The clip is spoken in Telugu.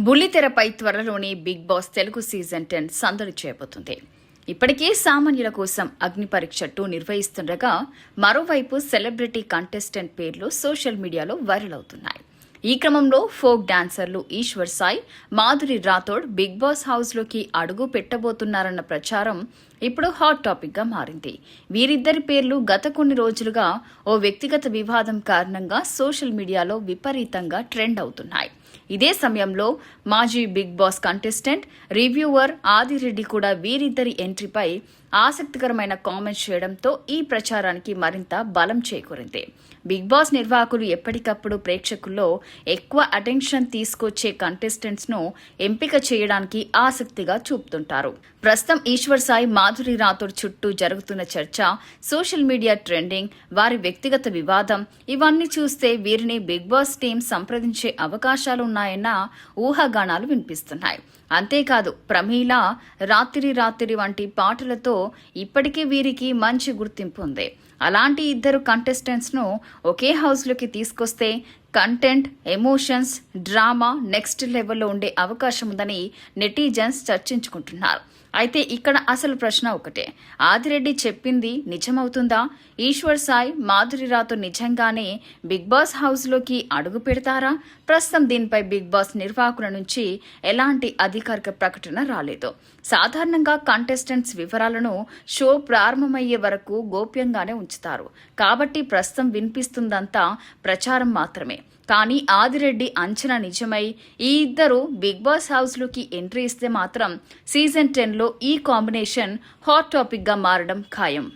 బుల్లితెరపై త్వరలోనే బిగ్ బాస్ తెలుగు సీజన్ 10 సందడి చేయబోతుంది. ఇప్పటికే సామాన్యుల కోసం అగ్ని పరీక్ష 2 నిర్వహిస్తుండగా మరోవైపు సెలబ్రిటీ కంటెస్టెంట్ పేర్లు సోషల్ మీడియాలో వైరల్ అవుతున్నాయి. ఈ క్రమంలో ఫోక్ డాన్సర్లు ఈశ్వర్ సాయి, మాధురి రాథోడ్ బిగ్ బాస్ హౌస్లోకి అడుగు పెట్టబోతున్నారన్న ప్రచారం ఇప్పుడు హాట్ టాపిక్ గా మారింది. వీరిద్దరి పేర్లు గత కొన్ని రోజులుగా ఓ వ్యక్తిగత వివాదం కారణంగా సోషల్ మీడియాలో విపరీతంగా ట్రెండ్ అవుతున్నాయి. ఇదే సమయంలో మాజీ Bigg Boss contestant, reviewer Adireddy కూడా వీరిద్దరి ఎంట్రీపై ఆసక్తికరమైన కామెంట్స్ చేయడంతో ఈ ప్రచారానికి మరింత బలం చేకూరింది. బిగ్ బాస్ నిర్వాహకులు ఎప్పటికప్పుడు ప్రేక్షకుల్లో ఎక్కువ అటెన్షన్ తీసుకొచ్చే కంటెస్టెంట్స్ ను ఎంపిక చేయడానికి ఆసక్తిగా చూపుతుంటారు. ప్రస్తుతం ఈశ్వర్ సాయి, మాధురి రాథోడ్ చుట్టూ జరుగుతున్న చర్చ, సోషల్ మీడియా ట్రెండింగ్, వారి వ్యక్తిగత వివాదం ఇవన్నీ చూస్తే వీరిని బిగ్ బాస్ టీం సంప్రదించే అవకాశాలున్నాయన్న ఊహాగానాలు వినిపిస్తున్నాయి. అంతేకాదు, ప్రమీల, రాత్రి రాత్రి వంటి పాటలతో ఇప్పటికే వీరికి మంచి గుర్తింపు ఉంది. అలాంటి ఇద్దరు కంటెస్టెంట్స్ ను ఒకే హౌస్లోకి తీసుకొస్తే కంటెంట్, ఎమోషన్స్, డ్రామా నెక్స్ట్ లెవెల్లో ఉండే అవకాశం ఉందని నెటిజన్స్ చర్చించుకుంటున్నారు. అయితే ఇక్కడ అసలు ప్రశ్న ఒకటే, ఆదిరెడ్డి చెప్పింది నిజమవుతుందా? ఈశ్వర్ సాయి, మాధురి రాథోడ్ నిజంగానే బిగ్ బాస్ హౌస్లోకి అడుగు పెడతారా? ప్రస్తుతం దీనిపై బిగ్ బాస్ నిర్వాహకుల నుంచి ఎలాంటి అధికారిక ప్రకటన రాలేదు. సాధారణంగా కంటెస్టెంట్స్ వివరాలను షో ప్రారంభమయ్యే వరకు గోప్యంగానే ఉంచుతారు. కాబట్టి ప్రస్తుతం వినిపిస్తుందంతా ప్రచారం మాత్రమే. కానీ ఆదిరెడ్డి అంచనా నిజమై ఈ ఇద్దరు బిగ్ బాస్ హౌస్లోకి ఎంట్రీ ఇస్తే మాత్రం సీజన్ 10లో ఈ కాంబినేషన్ హాట్ టాపిక్గా మారడం ఖాయం.